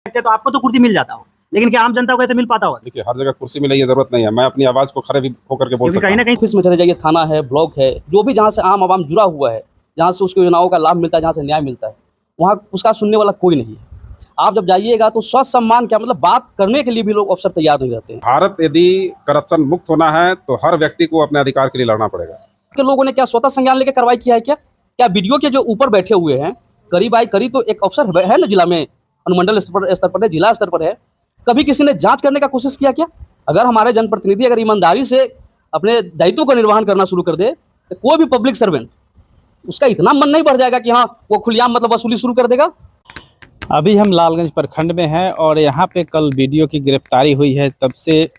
अच्छा तो आपको तो कुर्सी मिल जाता हो, लेकिन क्या आम जनता को कैसे मिल पाता होगा? देखिए, हर जगह कुर्सी मिले ये जरूरत नहीं है। मैं अपनी आवाज को खड़े भी होकर के बोल सकता कहीं ना हूं। कहीं ऑफिस में चले जाइए, थाना है, ब्लॉक है, जो भी जहाँ से आम आवाम जुड़ा हुआ है, जहाँ से उसकी योजनाओं का लाभ मिलता है, जहाँ से न्याय मिलता है, वहाँ उसका सुनने वाला कोई नहीं है। आप जब जाइएगा तो सम्मान क्या मतलब बात करने के लिए भी लोग अफसर तैयार नहीं रहते हैं। भारत यदि करप्शन मुक्त होना है तो हर व्यक्ति को अपने अधिकार के लिए लड़ना पड़ेगा। के लोगों ने क्या स्वतः संज्ञान लेकर कार्रवाई किया है? क्या वीडियो के जो ऊपर बैठे हुए हैं करीब तो एक अफसर है ना जिला में, अनुमंडल स्तर पर है, जिला स्तर पर है, कभी किसी ने जांच करने का कोशिश किया क्या? अगर हमारे जनप्रतिनिधि अगर ईमानदारी से अपने दायित्व का निर्वहन करना शुरू कर दे तो कोई भी पब्लिक सर्वेंट उसका इतना मन नहीं बढ़ जाएगा कि हाँ वो खुलेआम मतलब वसूली शुरू कर देगा। अभी हम लालगंज प्रखंड में हैं और यहाँ पे कल वीडियो की गिरफ्तारी हुई है। तब से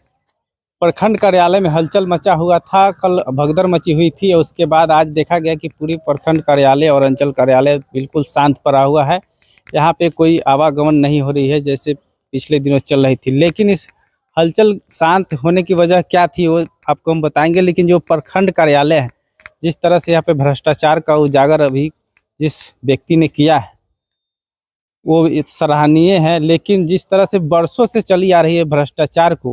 प्रखंड कार्यालय में हलचल मचा हुआ था, कल भगदड़ मची हुई थी। और उसके बाद आज देखा गया कि पूरी प्रखंड कार्यालय और अंचल कार्यालय बिल्कुल शांत पड़ा हुआ है। यहाँ पे कोई आवागमन नहीं हो रही है जैसे पिछले दिनों चल रही थी। लेकिन इस हलचल शांत होने की वजह क्या थी वो आपको हम बताएंगे। लेकिन जो प्रखंड कार्यालय है, जिस तरह से यहाँ पे भ्रष्टाचार का उजागर अभी जिस व्यक्ति ने किया है वो सराहनीय है। लेकिन जिस तरह से बरसों से चली आ रही है भ्रष्टाचार को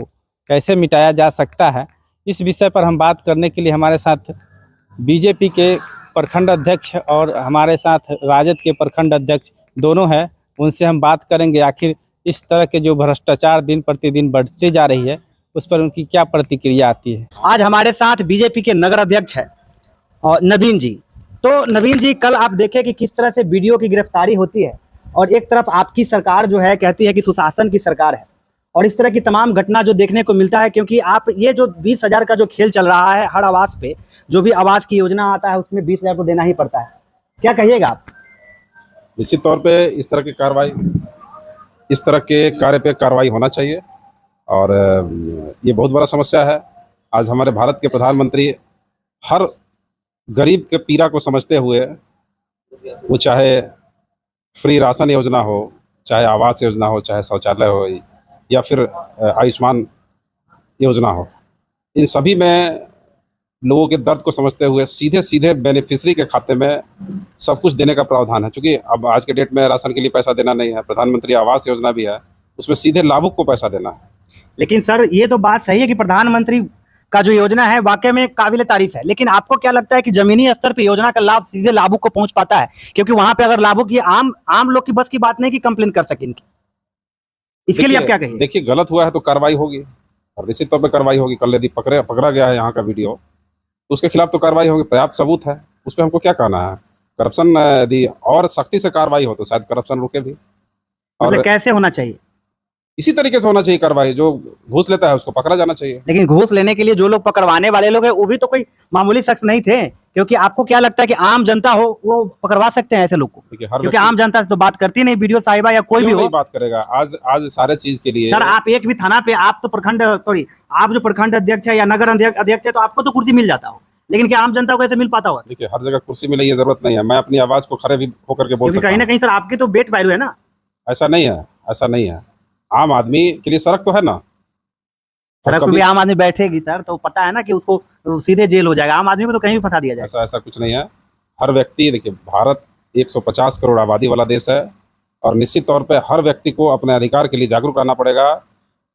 कैसे मिटाया जा सकता है, इस विषय पर हम बात करने के लिए हमारे साथ बीजेपी के प्रखंड अध्यक्ष और हमारे साथ राजद के प्रखंड अध्यक्ष दोनों हैं। उनसे हम बात करेंगे आखिर इस तरह के जो भ्रष्टाचार दिन प्रतिदिन बढ़ती जा रही है उस पर उनकी क्या प्रतिक्रिया आती है। आज हमारे साथ बीजेपी के नगर अध्यक्ष है और नवीन जी। तो नवीन जी, कल आप देखें कि किस तरह से वीडियो की गिरफ्तारी होती है और एक तरफ आपकी सरकार जो है कहती है कि सुशासन की सरकार है, और इस तरह की तमाम घटना जो देखने को मिलता है, क्योंकि आप ये जो 20,000 का जो खेल चल रहा है, हर आवास पे जो भी आवास की योजना आता है उसमें 20,000 तो देना ही पड़ता है, क्या कहिएगा आप? निश्चित तौर पे इस तरह के कार्य पे कार्रवाई होना चाहिए और ये बहुत बड़ा समस्या है। आज हमारे भारत के प्रधानमंत्री हर गरीब के पीड़ा को समझते हुए, वो चाहे फ्री राशन योजना हो, चाहे आवास योजना हो, चाहे शौचालय हो या फिर आयुष्मान योजना हो, इन सभी में लोगों के दर्द को समझते हुए सीधे सीधे बेनिफिशरी के खाते में सब कुछ देने का प्रावधान है। क्योंकि अब आज के डेट में राशन के लिए पैसा देना नहीं है, प्रधानमंत्री आवास योजना भी है, उसमें सीधे लाभुक को पैसा देना है। लेकिन सर ये तो बात सही है कि प्रधानमंत्री का जो योजना है वाकई में काबिल तारीफ है, लेकिन आपको क्या लगता है कि जमीनी स्तर पर योजना का लाभ सीधे लाभुक को पहुंच पाता है? क्योंकि वहां पे अगर लाभुक ये आम लोग की बस की बात नहीं कि कंप्लेन कर सके इनकी, इसके लिए आप क्या कहिए? देखिए, गलत हुआ है तो कार्रवाई होगी और निश्चित तौर पर कार्रवाई होगी। कल यदि पकड़ा गया है यहाँ का वीडियो तो उसके खिलाफ तो कार्रवाई होगी, पर्याप्त सबूत है, उस पर हमको क्या कहना है। करप्शन यदि और सख्ती से कार्रवाई हो तो शायद करप्शन रुके भी। और मतलब कैसे होना चाहिए? इसी तरीके से होना चाहिए कार्रवाई, जो घूस लेता है उसको पकड़ा जाना चाहिए। लेकिन घूस लेने के लिए जो लोग पकड़वाने वाले लोग हैं वो भी तो कोई मामूली शख्स नहीं थे, क्योंकि आपको क्या लगता है कि आम जनता हो वो पकड़वा सकते हैं ऐसे लोग को? क्योंकि आम जनता से तो बात करती नहीं, वीडियो साहिबा या कोई भी हो बात करेगा। आज सारे चीज के लिए सर आप एक भी थाना पे, आप तो आप जो प्रखंड अध्यक्ष है या नगर अध्यक्ष है तो आपको तो कुर्सी मिल जाता हो, लेकिन क्या आम जनता को कैसे मिल पाता होगा? देखिए, हर जगह कुर्सी मिले ये जरूरत नहीं है। मैं अपनी आवाज को खड़े भी होकर के बोल सकता हूं। कहीं ना कहीं सर आपकी तो बेट वैल्यू है ना। ऐसा नहीं है। आम आदमी के लिए सड़क तो है ना, सड़क पे भी आम आदमी बैठेगी सर तो पता है ना कि उसको सीधे जेल हो जाएगा, आम आदमी को तो कहीं भी फंसा दिया जाएगा। ऐसा कुछ नहीं है। हर व्यक्ति, देखिए, भारत 150 करोड़ आबादी वाला देश है और निश्चित तौर पे हर व्यक्ति को अपने अधिकार के लिए जागरूक रहना पड़ेगा।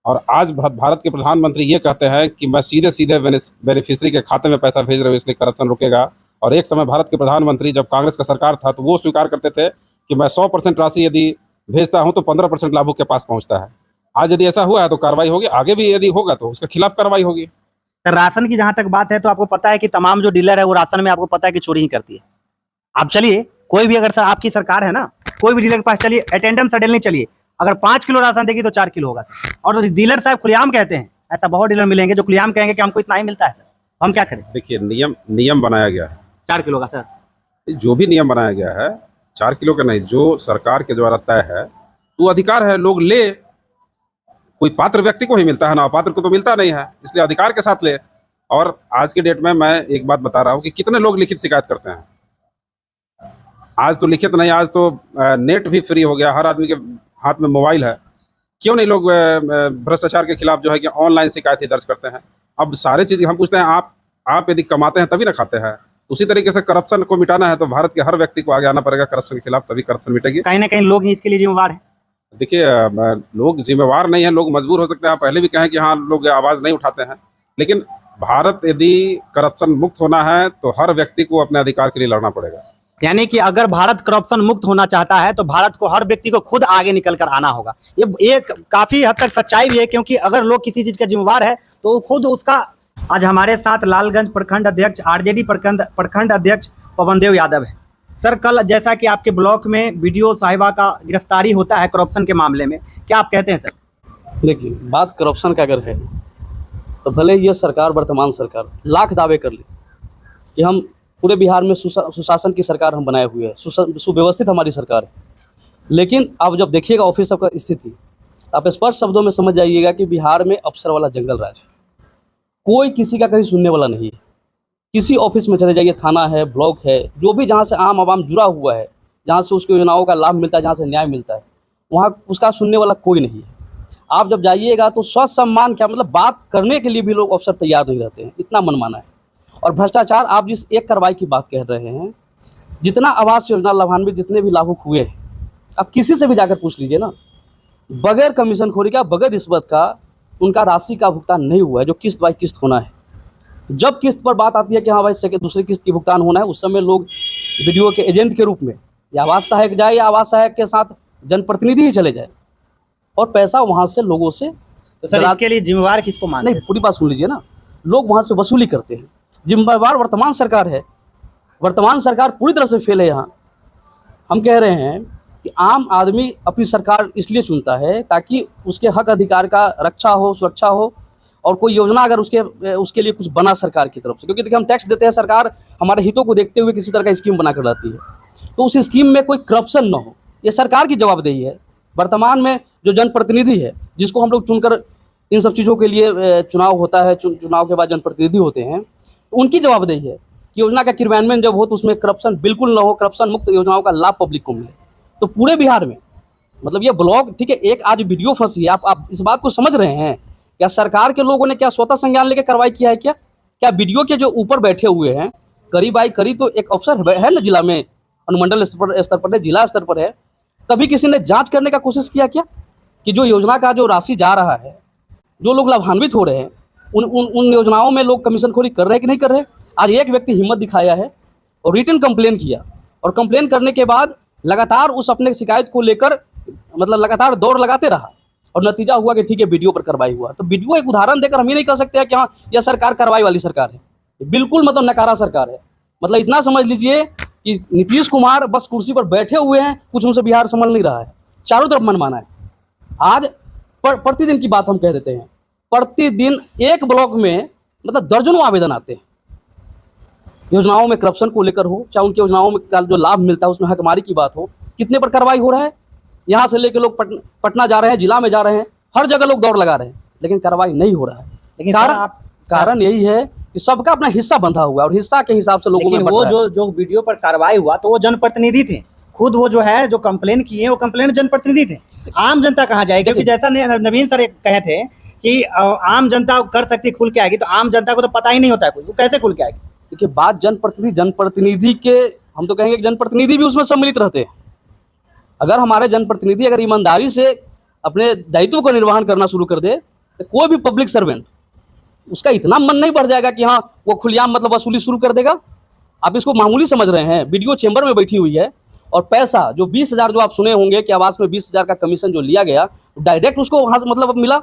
और आज भारत के प्रधानमंत्री ये कहते हैं कि मैं सीधे सीधे बेनिफिशरी के खाते में पैसा भेज रहा हूँ, इसलिए करप्शन रुकेगा। और एक समय भारत के प्रधानमंत्री जब कांग्रेस का सरकार था तो वो स्वीकार करते थे कि मैं 100% राशि यदि भेजता हूं तो 15% लाभुक के पास पहुंचता है। आज यदि ऐसा हुआ है तो कार्रवाई होगी, आगे भी यदि होगा तो उसके खिलाफ कार्रवाई होगी। राशन की जहां तक बात है तो आपको पता है कि तमाम जो डीलर है वो राशन में आपको पता है कि चोरी ही करती है। आप चलिए कोई भी, अगर सर आपकी सरकार है ना, कोई भी डीलर के पास चलिए, अटेंडेंस सडन नहीं चलिए, अगर 5 किलो राशन देगी तो 4 किलो होगा। और डीलर साहब खुलेआम कहते हैं, ऐसा बहुत डीलर मिलेंगे जो खुलेआम कहेंगे कि हमको इतना ही मिलता है, हम क्या करें? देखिए, नियम बनाया गया है 4 किलो का। सर जो भी नियम बनाया गया है 4 किलो का नहीं, जो सरकार के द्वारा तय है तो अधिकार है, लोग ले। कोई पात्र व्यक्ति को ही मिलता है ना, अपात्र को तो मिलता नहीं है, इसलिए अधिकार के साथ ले। और आज के डेट में मैं एक बात बता रहा हूं कि कितने लोग लिखित शिकायत करते हैं। आज तो लिखित नहीं, आज तो नेट भी फ्री हो गया, हर आदमी के हाथ में मोबाइल है। क्यों नहीं लोग भ्रष्टाचार के खिलाफ जो है कि ऑनलाइन शिकायत ही दर्ज करते हैं। अब सारे चीज़ हम पूछते हैं, आप यदि कमाते हैं तभी ना खाते हैं। उसी तरीके से करप्शन को मिटाना है तो भारत के हर व्यक्ति को आगे आना पड़ेगा करप्शन के खिलाफ, तभी करप्शन मिटेगी। कहीं ना कहीं लोग ही इसके लिए जिम्मेवार है। देखिए लोग जिम्मेवार नहीं हैं, लोग मजबूर हो सकते हैं। पहले भी कहें कि हाँ लोग आवाज़ नहीं उठाते हैं, लेकिन भारत यदि करप्शन मुक्त होना है तो हर व्यक्ति को अपने अधिकार के लिए लड़ना पड़ेगा। यानी कि अगर भारत करप्शन मुक्त होना चाहता है तो भारत को हर व्यक्ति को खुद आगे निकल कर आना होगा। ये काफी हद तक सच्चाई भी है, क्योंकि अगर लोग किसी चीज का जिम्मेवार है तो खुद उसका। आज हमारे साथ लालगंज प्रखंड अध्यक्ष आरजेडी प्रखंड अध्यक्ष पवनदेव यादव है। सर, कल जैसा कि आपके ब्लॉक में बीडीओ साहिबा का गिरफ्तारी होता है करप्शन के मामले में, क्या आप कहते हैं सर? देखिए, बात करप्शन का अगर है तो भले ये सरकार, वर्तमान सरकार लाख दावे कर ले कि हम पूरे बिहार में सुशासन की सरकार हम बनाए हुए हैं, सुव्यवस्थित हमारी सरकार है, लेकिन आप जब देखिएगा ऑफिस का स्थिति, आप स्पष्ट शब्दों में समझ जाइएगा कि बिहार में अफसर वाला जंगल राज है। कोई किसी का कहीं सुनने वाला नहीं है। किसी ऑफिस में चले जाइए, थाना है, ब्लॉक है, जो भी जहाँ से आम आवाम जुड़ा हुआ है, जहाँ से उसकी योजनाओं का लाभ मिलता है, जहाँ से न्याय मिलता है, वहाँ उसका सुनने वाला कोई नहीं है। आप जब जाइएगा तो स्वसम्मान क्या मतलब बात करने के लिए भी लोग अफसर तैयार नहीं रहते हैं, इतना मनमाना है। और भ्रष्टाचार, आप जिस एक कार्रवाई की बात कह रहे हैं, जितना आवास योजना लाभान्वित जितने भी लाभुक हुए हैं, आप किसी से भी जाकर पूछ लीजिए ना, बगैर कमीशनखोरी का, बगैर रिश्वत का उनका राशि का भुगतान नहीं हुआ है, जो किस्त बाई किस्त होना है। जब किस्त पर बात आती है कि हाँ भाई दूसरी किस्त की भुगतान होना है, उस समय लोग बीडीओ के एजेंट के रूप में या आवास सहायक जाए या आवास सहायक के साथ जनप्रतिनिधि ही चले जाए और पैसा वहाँ से लोगों से। तो सर, इसके लिए जिम्मेवार किसको मानते हैं? नहीं, पूरी बात सुन लीजिए ना, लोग वहाँ से वसूली करते हैं। जिम्मेवार वर्तमान सरकार है। वर्तमान सरकार पूरी तरह से फेल है। यहाँ हम कह रहे हैं कि आम आदमी अपनी सरकार इसलिए चुनता है ताकि उसके हक अधिकार का रक्षा हो, सुरक्षा हो, और कोई योजना अगर उसके लिए कुछ बना सरकार की तरफ से, क्योंकि देखिए हम टैक्स देते हैं, सरकार हमारे हितों को देखते हुए किसी तरह का स्कीम बना कर लाती है, तो उस स्कीम में कोई करप्शन ना हो, ये सरकार की जवाबदेही है। वर्तमान में जो जनप्रतिनिधि है, जिसको हम लोग चुनकर इन सब चीज़ों के लिए चुनाव होता है, चुनाव के बाद जनप्रतिनिधि होते हैं, उनकी जवाबदेही है कि योजना का क्रियान्वयन जब हो तो उसमें करप्शन बिल्कुल ना हो, करप्शन मुक्त योजनाओं का लाभ पब्लिक को मिले। तो पूरे बिहार में मतलब ये ब्लॉक, ठीक है, एक आज वीडियो फंसी है, आप इस बात को समझ रहे हैं क्या? सरकार के लोगों ने क्या स्वतः संज्ञान लेकर कार्रवाई किया है क्या वीडियो के जो ऊपर बैठे हुए हैं, करीब तो एक अफसर है ना जिला में, अनुमंडल स्तर पर है, जिला स्तर पर है, कभी किसी ने जांच करने का कोशिश किया क्या कि जो योजना का जो राशि जा रहा है, जो लोग लाभान्वित हो रहे हैं, उन योजनाओं में लोग कमीशनखोरी कर रहे हैं कि नहीं कर रहे? आज एक व्यक्ति हिम्मत दिखाया है और रिटन कंप्लेन किया, और कंप्लेन करने के बाद लगातार उस अपने शिकायत को लेकर मतलब लगातार दौड़ लगाते रहा, और नतीजा हुआ कि ठीक है वीडियो पर कार्रवाई हुआ। तो वीडियो एक उदाहरण देकर हम ये नहीं कह सकते हैं कि हाँ यह सरकार कार्रवाई वाली सरकार है, बिल्कुल मतलब नकारा सरकार है। मतलब इतना समझ लीजिए कि नीतीश कुमार बस कुर्सी पर बैठे हुए हैं, कुछ उनसे बिहार संभल नहीं रहा है, चारों तरफ मनमाना है। आज प्रतिदिन की बात हम कह देते हैं, प्रतिदिन एक ब्लॉक में मतलब दर्जनों आवेदन आते हैं, योजनाओं में करप्शन को लेकर हो, चाहे उनकी योजनाओं में का जो लाभ मिलता है उसमें हकमारी की बात हो, कितने पर कार्रवाई हो रहा है। यहाँ से लेकर लोग पटना जा रहे हैं, जिला में जा रहे हैं, हर जगह लोग दौड़ लगा रहे हैं, लेकिन कार्रवाई नहीं हो रहा है। लेकिन कारण यही है कि सबका अपना हिस्सा बंधा हुआ है और हिस्सा के हिसाब से लोगों में वो जो वीडियो पर कार्रवाई हुआ तो वो जनप्रतिनिधि थे, खुद वो जो है जो कंप्लेन किए वो कंप्लेन जनप्रतिनिधि थे। आम जनता कहाँ जाएगी? क्योंकि जैसा नवीन सर कहे थे कि आम जनता कर सकती खुल के आएगी, तो आम जनता को तो पता ही नहीं होता है कुछ, वो कैसे खुल के आएगी? देखिए, बात जनप्रतिनिधि के, हम तो कहेंगे कि जनप्रतिनिधि भी उसमें सम्मिलित रहते हैं। अगर हमारे जनप्रतिनिधि अगर ईमानदारी से अपने दायित्व का निर्वहन करना शुरू कर दे तो कोई भी पब्लिक सर्वेंट उसका इतना मन नहीं बढ़ जाएगा कि हाँ वो खुलेआम मतलब वसूली शुरू कर देगा। आप इसको मामूली समझ रहे हैं। वीडियो चेंबर में बैठी हुई है और पैसा जो 20,000 जो आप सुने होंगे कि आवास में 20,000 का कमीशन जो लिया गया, डायरेक्ट उसको वहाँ से मतलब मिला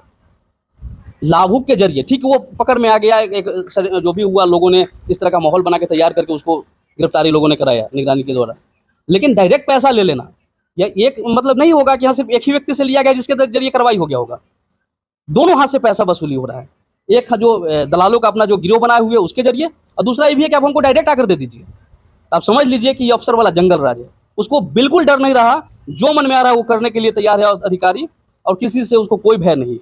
लाभुक के जरिए। ठीक, वो पकड़ में आ गया, एक जो भी हुआ, लोगों ने इस तरह का माहौल बना के तैयार करके उसको गिरफ्तारी लोगों ने कराया निगरानी के द्वारा। लेकिन डायरेक्ट पैसा ले लेना या एक मतलब नहीं होगा कि यहाँ सिर्फ एक ही व्यक्ति से लिया गया जिसके जरिए कार्रवाई हो गया होगा। दोनों हाथ से पैसा वसूली हो रहा है, एक जो दलालों का अपना जो गिरोह बनाए हुए उसके जरिए, और दूसरा ये भी है कि आप हमको डायरेक्ट आकर दे दीजिए। तो आप समझ लीजिए कि ये अफसर वाला जंगल राज है। उसको बिल्कुल डर नहीं रहा, जो मन में आ रहा है वो करने के लिए तैयार है अधिकारी, और किसी से उसको कोई भय नहीं।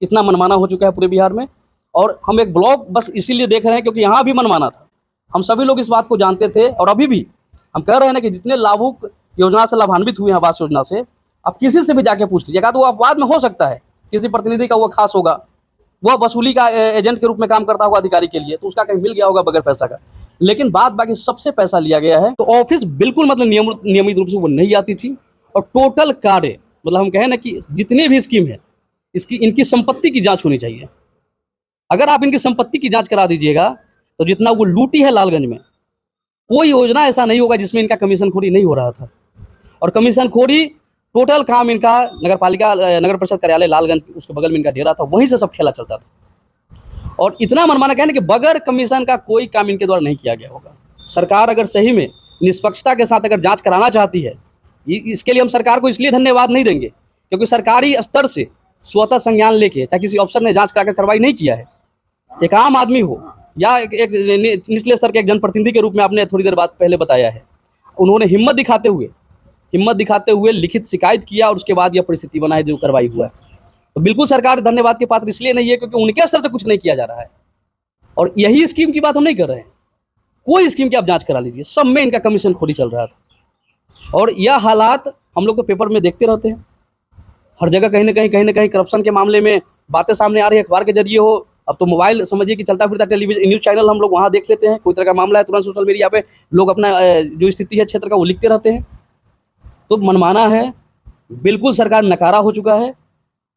इतना मनमाना हो चुका है पूरे बिहार में। और हम एक ब्लॉग बस इसीलिए देख रहे हैं क्योंकि यहाँ भी मनमाना था। हम सभी लोग इस बात को जानते थे और अभी भी हम कह रहे हैं ना कि जितने लाभुक योजना से लाभान्वित हुए हैं आवास योजना से, आप किसी से भी जाके पूछ लीजिएगा, तो वो अपवाद में हो सकता है किसी प्रतिनिधि का वो खास होगा, वह वसूली का एजेंट के रूप में काम करता होगा अधिकारी के लिए, तो उसका कहीं मिल गया होगा बगैर पैसा का। लेकिन बात बाकी सबसे पैसा लिया गया है। तो ऑफिस बिल्कुल मतलब नियमित रूप से वो नहीं आती थी, और टोटल कार्य मतलब हम कहें ना कि जितने भी स्कीम है इसकी इनकी संपत्ति की जांच होनी चाहिए। अगर आप इनकी संपत्ति की जांच करा दीजिएगा तो जितना वो लूटी है लालगंज में, कोई योजना ऐसा नहीं होगा जिसमें इनका कमीशन खोरी नहीं हो रहा था। और कमीशन खोरी टोटल काम इनका नगर पालिका नगर परिषद कार्यालय लालगंज उसके बगल में इनका डेरा था, वहीं से सब खेला चलता था। और इतना मनमाना कहना कि बगैर कमीशन का कोई काम इनके द्वारा नहीं किया गया होगा। सरकार अगर सही में निष्पक्षता के साथ अगर जांच कराना चाहती है, इसके लिए हम सरकार को इसलिए धन्यवाद नहीं देंगे क्योंकि सरकारी स्तर से स्वतः संज्ञान लेके, चाहे किसी अफसर ने जांच कराकर कार्रवाई नहीं किया है, एक आम आदमी हो या एक निचले स्तर के एक जनप्रतिनिधि के रूप में आपने थोड़ी देर बाद पहले बताया है, उन्होंने हिम्मत दिखाते हुए लिखित शिकायत किया और उसके बाद यह परिस्थिति बना है जो कार्रवाई हुआ है। तो बिल्कुल सरकार धन्यवाद के पात्र इसलिए नहीं है क्योंकि उनके स्तर से कुछ नहीं किया जा रहा है। और यही स्कीम की बात हम नहीं कर रहे हैं, कोई स्कीम की आप जांच करा लीजिए, सब में इनका कमीशन खोरी चल रहा था। और यह हालात हम लोग तो पेपर में देखते रहते हैं, हर जगह कहीं ना कहीं करप्शन के मामले में बातें सामने आ रही है, अखबार के जरिए हो, अब तो मोबाइल समझिए कि चलता फिरता टेलीविजन न्यूज़ चैनल हम लोग वहाँ देख लेते हैं। कोई तरह का मामला है तुरंत सोशल मीडिया पे लोग अपना जो स्थिति है क्षेत्र का वो लिखते रहते हैं। तो मनमाना है, बिल्कुल सरकार नकारा हो चुका है।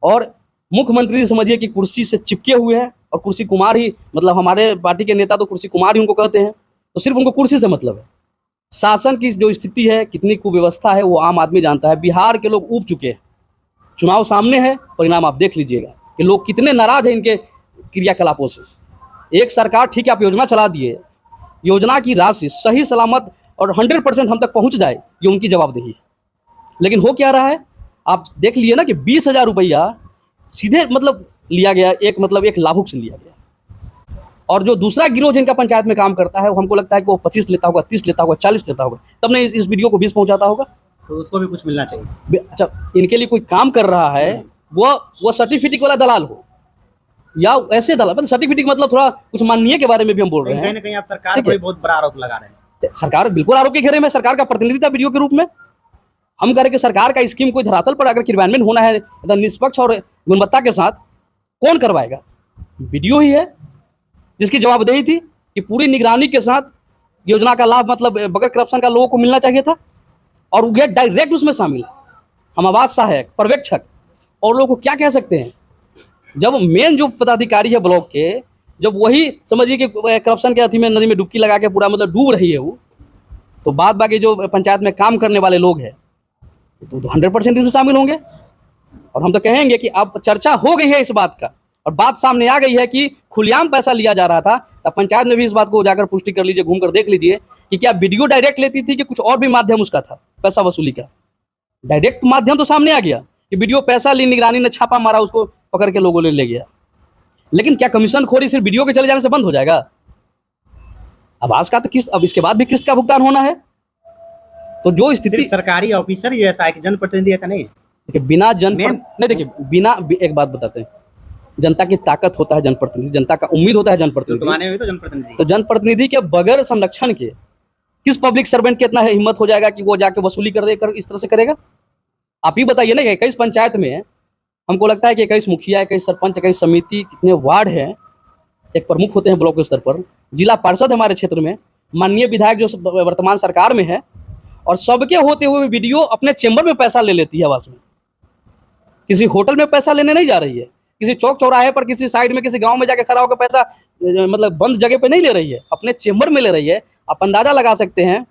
और मुख्यमंत्री समझिए कि कुर्सी से चिपके हुए हैं और कुर्सी कुमार ही, मतलब हमारे पार्टी के नेता तो कुर्सी कुमार ही उनको कहते हैं, तो सिर्फ उनको कुर्सी से मतलब है। शासन की जो स्थिति है, कितनी कुव्यवस्था है, वो आम आदमी जानता है। बिहार के लोग ऊब चुके हैं, चुनाव सामने है, परिणाम आप देख लीजिएगा कि लोग कितने नाराज हैं इनके क्रियाकलापों से। एक सरकार ठीक है आप योजना चला दिए, योजना की राशि सही सलामत और 100% हम तक पहुंच जाए, ये उनकी जवाबदेही है। लेकिन हो क्या रहा है आप देख लिए ना कि 20,000 रुपया सीधे मतलब लिया गया, एक लाभुक से लिया गया। और जो दूसरा गिरोह जिनका पंचायत में काम करता है, वो हमको लगता है कि वो 25 लेता होगा, 30 लेता होगा, 40 लेता होगा, तब नहीं इस वीडियो को 20 पहुंचाता होगा। तो उसको भी कुछ मिलना चाहिए। अच्छा, इनके लिए कोई काम कर रहा है, वो सर्टिफिकेट वाला दलाल हो या ऐसे दलाल, मतलब सर्टिफिकेट मतलब थोड़ा कुछ माननीय के बारे में भी हम बोल रहे हैं। कहीं ना कहीं आप सरकार को बहुत बड़ा आरोप लगा रहे हैं। सरकार बिल्कुल आरोप के घेरे में, सरकार का प्रतिनिधि था वीडियो के रूप में। हम कह रहे कि सरकार का स्कीम कोई धरातल पर अगर क्रियान्वयन होना है एकदम निष्पक्ष और गुणवत्ता के साथ, कौन करवाएगा? वीडियो ही है जिसकी जवाबदेही थी कि पूरी निगरानी के साथ योजना का लाभ मतलब बगैर करप्शन का लोगों को मिलना चाहिए था, और वो डायरेक्ट उसमें शामिल है। हम आवाज सहायक, पर्यवेक्षक और लोगों को क्या कह सकते हैं? जब मेन जो पदाधिकारी है ब्लॉक के, जब वही समझिए कि करप्शन के अथी में नदी में डुबकी लगा के पूरा मतलब डूब रही है वो, तो बाद बाकी जो पंचायत में काम करने वाले लोग हैं तो 100% इसमें शामिल होंगे। और हम तो कहेंगे कि अब चर्चा हो गई है इस बात का और बात सामने आ गई है कि खुलेआम पैसा लिया जा रहा था, तब पंचायत में भी इस बात को जाकर पुष्टि कर लीजिए, घूम कर देख लीजिए कि क्या वीडियो डायरेक्ट लेती थी कि कुछ और भी माध्यम उसका था पैसा वसूली का। डायरेक्ट माध्यम तो सामने आ गया कि वीडियो पैसा ली, निगरानी ने छापा मारा, उसको पकड़ के लोगों ने ले गया। लेकिन क्या कमीशन खोरी सिर्फ वीडियो के चले जाने से बंद हो जाएगा? आवाज का तो किस्त, अब इसके बाद भी किस्त का भुगतान होना है। तो जो स्थिति सरकारी ऑफिसर ही ऐसा है कि जनप्रतिनिधि ऐसा नहीं है। देखिए बिना नहीं, देखिए बिना एक बात बताते हैं, जनता की ताकत होता है जनप्रतिनिधि, जनता का उम्मीद होता है जनप्रतिनिधि। तो जनप्रतिनिधि के बगैर संरक्षण के किस पब्लिक सर्वेंट के इतना हिम्मत हो जाएगा कि वो जाके वसूली कर इस तरह से करेगा? आप ही बताइए ना। 21 पंचायत में हमको लगता है कि 21 मुखिया, 21 सरपंच, 21 समिति, कितने वार्ड हैं, एक प्रमुख होते हैं ब्लॉक स्तर पर, जिला पार्षद हमारे क्षेत्र में, माननीय विधायक जो वर्तमान सरकार में है, और सबके होते हुए वीडियो अपने चेंबर में पैसा ले लेती है आवास में। किसी होटल में पैसा लेने नहीं जा रही है, किसी चौक चौराहे पर, किसी साइड में, किसी गांव में जाके खड़ा होकर पैसा मतलब बंद जगह पे नहीं ले रही है, अपने चेंबर में ले रही है। आप अंदाजा लगा सकते हैं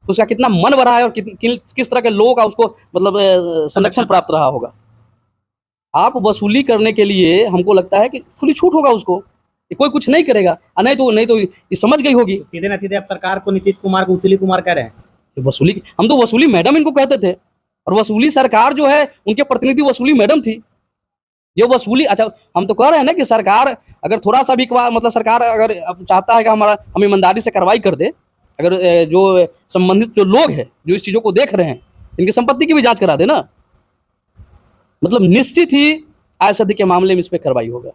उसका कितना मन भरा है और किस तरह के लोगों का उसको मतलब संरक्षण प्राप्त रहा होगा। आप वसूली करने के लिए हमको लगता है कि खुली छूट होगा उसको, कोई कुछ नहीं करेगा। नहीं तो ये समझ गई होगी। सीधे न सीधे आप सरकार को नीतीश कुमार को वसूली कुमार कह रहे हैं। वसूली, हम तो वसूली मैडम इनको कहते थे, और वसूली सरकार जो है उनके प्रतिनिधि वसूली मैडम थी। ये वसूली, अच्छा हम तो कह रहे हैं ना कि सरकार अगर थोड़ा सा भी मतलब सरकार अगर चाहता है कि हम ईमानदारी से कार्रवाई कर दे, अगर जो संबंधित जो लोग हैं जो इस चीज़ों को देख रहे हैं, इनकी संपत्ति की भी जांच करा दे ना, मतलब निश्चित ही आयशदी के मामले में इस पर कार्रवाई होगा,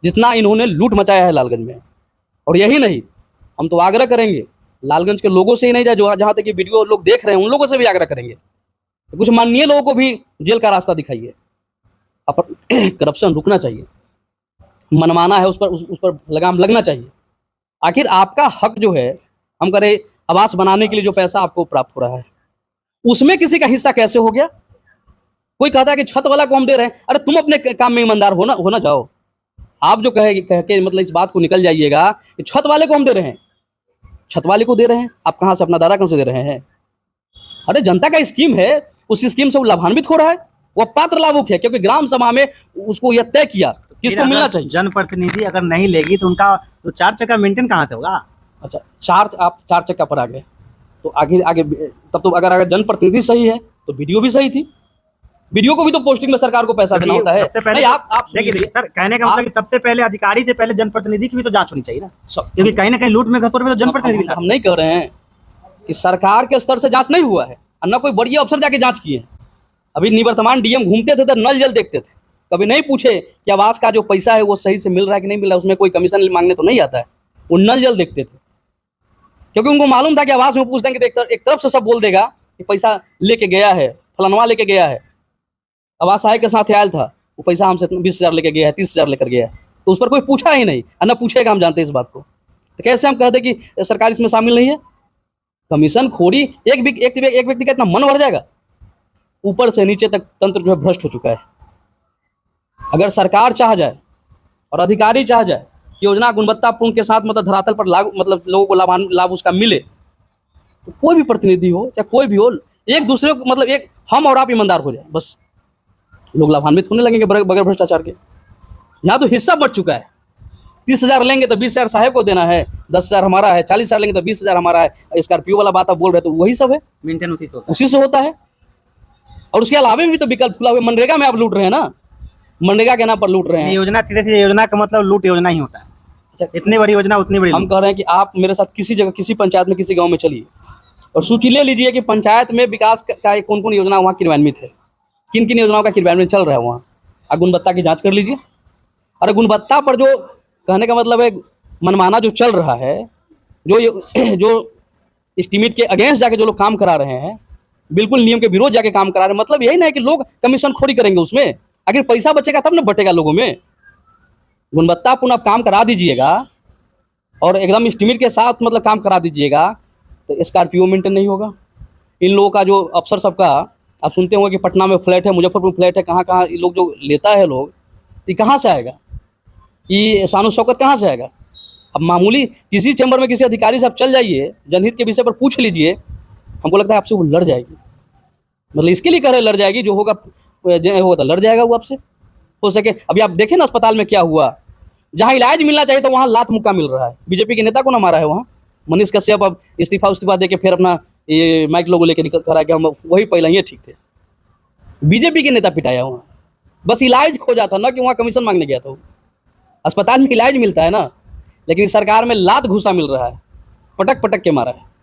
जितना इन्होंने लूट मचाया है लालगंज में। और यही नहीं, हम तो आग्रह करेंगे लालगंज के लोगों से ही नहीं जाए, जो जहाँ तक ये वीडियो लोग देख रहे हैं उन लोगों से भी आग्रह करेंगे तो कुछ माननीय लोगों को भी जेल का रास्ता दिखाइए। करप्शन रुकना चाहिए, मनमाना है उस पर लगाम लगना चाहिए। आखिर आपका हक जो है, हम करें आवास बनाने के लिए जो पैसा आपको प्राप्त हो रहा है, उसमें किसी का हिस्सा कैसे हो गया? कोई कहता है कि छत वाला को हम दे रहे हैं, अरे तुम अपने काम में ईमानदार होना जाओ। आप जो कह के मतलब इस बात को निकल जाइएगा कि छत वाले को हम दे रहे हैं, छत वाले को दे रहे हैं, आप कहाँ से, अपना दादा कहाँ से दे रहे हैं? अरे जनता का स्कीम है, उस स्कीम से वो लाभान्वित हो रहा है, वो पात्र लाभुक है, क्योंकि ग्राम सभा में उसको यह तय किया कि इसको मिलना चाहिए। जनप्रतिनिधि अगर नहीं लेगी तो उनका तो 4 चक्का मेंटेन कहाँ से होगा? अच्छा, आप 4 चक्का पर आ गए तो आगे तब तो अगर जनप्रतिनिधि सही है तो वीडियो भी सही थी। वीडियो को भी तो पोस्टिंग में सरकार को पैसा देना होता है। सबसे पहले नहीं, आप देखिए सर, कहने का मतलब कि सबसे पहले अधिकारी से पहले जनप्रतिनिधि की भी तो जांच होनी चाहिए ना, क्योंकि कहीं ना कहीं लूट में घसोट में तो जनप्रतिनिधि। हम नहीं कह रहे हैं कि सरकार के स्तर से जांच नहीं हुआ है, और न कोई बड़ी अफसर जाके जांच किए हैं। अभी निवर्तमान डीएम घूमते थे तो नल जल देखते थे, कभी नहीं पूछे कि आवास का जो पैसा है वो सही से मिल रहा है कि नहीं मिल रहा है, उसमें कोई कमीशन मांगने तो नहीं आता है। वो नल जल देखते थे, क्योंकि उनको मालूम था कि आवास में पूछ देंगे तो एक तरफ से सब बोल देगा कि पैसा लेके गया है, फलानवा लेके गया है, आवास आय के साथ आयल था, वो पैसा हमसे 20,000 लेके गया है, 30,000 लेकर गया है, तो उस पर कोई पूछा ही नहीं, और न पूछेगा। हम जानते हैं इस बात को, तो कैसे हम कहते कि सरकार इसमें शामिल नहीं है? कमीशन खोरी, एक व्यक्ति का इतना मन भर जाएगा। ऊपर से नीचे तक तंत्र जो है भ्रष्ट हो चुका है। अगर सरकार चाह जाए और अधिकारी चाह जाए कि योजना गुणवत्तापूर्ण के साथ मतलब धरातल पर लागू, मतलब लोगों को लाभ उसका मिले, तो कोई भी प्रतिनिधि हो या कोई भी हो, एक दूसरे को मतलब एक हम और आप ईमानदार हो जाए, बस लोग लाभान्वित होने लगेंगे बगैर भ्रष्टाचार के। यहाँ तो हिस्सा बढ़ चुका है। 30,000 लेंगे तो 20,000 साहेब को देना है, 10,000 हमारा है, 40,000 लेंगे तो 20,000 हमारा है। स्कॉर्पियो वाला बात आप बोल रहे तो वही सब है, मेंटेन उसी से होता है। और उसके अलावा भी तो विकल्प खुला हुआ। मनरेगा में आप लूट रहे हैं ना, मनरेगा के नाम पर लूट रहे हैं। योजना सीधे योजना का मतलब लूट योजना ही होता है। अच्छा, इतनी बड़ी योजना उतनी बड़ी। हम कह रहे हैं कि आप मेरे साथ किसी जगह, किसी पंचायत में, किसी गाँव में चलिए और सूची ले लीजिए कि पंचायत में विकास का कौन कौन योजना वहाँ क्रियान्वित है, किन किन योजनाओं का क्रियान्वयन चल रहा है वहाँ। आप गुणवत्ता की जांच कर लीजिए। और गुणवत्ता पर जो कहने का मतलब है मनमाना जो चल रहा है, जो एस्टीमेट के अगेंस्ट जाके जो लोग काम करा रहे हैं, बिल्कुल नियम के विरोध जाके काम करा रहे हैं, मतलब यही ना है कि लोग कमीशन खोरी करेंगे उसमें। अगर पैसा बचेगा तब ना बटेगा लोगों में। गुणवत्तापूर्ण आप काम करा दीजिएगा और एकदम एस्टीमेट के साथ मतलब काम करा दीजिएगा, तो स्कॉर्पियो मेंटेन नहीं होगा। इन लोगों का जो अफसर सबका आप सुनते होंगे कि पटना में फ्लैट है, मुजफ्फरपुर में फ्लैट है, कहाँ कहाँ ये लोग जो लेता है लोग, ये कहाँ से आएगा? ये शान शौकत कहाँ से आएगा? अब मामूली किसी चैम्बर में किसी अधिकारी से आप चल जाइए, जनहित के विषय पर पूछ लीजिए, हमको लगता है आपसे वो लड़ जाएगी। मतलब इसके लिए कह रहे लड़ जाएगी, जो होगा तो लड़ जाएगा वो आपसे, हो सके। अभी आप देखें ना अस्पताल में क्या हुआ, जहाँ इलाज मिलना चाहिए तो वहाँ लात मुक्का मिल रहा है। बीजेपी के नेता को ना मारा है वहाँ, मनीष कश्यप अब इस्तीफा दे के फिर अपना ये माइक लोगों लेके निकल कर आया कि हम वही पहले ही ठीक थे। बीजेपी के नेता पिटाया वहाँ, बस इलाज खोजा था ना कि वहाँ कमीशन मांगने गया था वो। अस्पताल में इलाज मिलता है ना, लेकिन सरकार में लात घुसा मिल रहा है, पटक पटक के मारा है।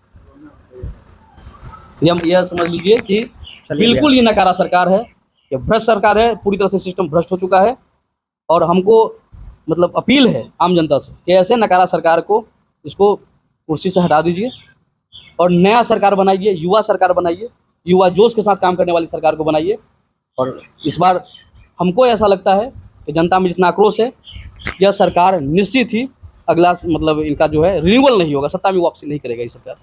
यह समझ लीजिए कि बिल्कुल ये नकारा सरकार है, ये भ्रष्ट सरकार है, पूरी तरह से सिस्टम भ्रष्ट हो चुका है। और हमको मतलब अपील है आम जनता से कि ऐसे नकारा सरकार को, इसको कुर्सी से हटा दीजिए और नया सरकार बनाइए, युवा सरकार बनाइए, युवा जोश के साथ काम करने वाली सरकार को बनाइए। और इस बार हमको ऐसा लगता है कि जनता में जितना आक्रोश है, यह सरकार निश्चित ही अगला मतलब इनका जो है रिन्यूअल नहीं होगा, सत्ता में वापसी नहीं करेगा ये सरकार।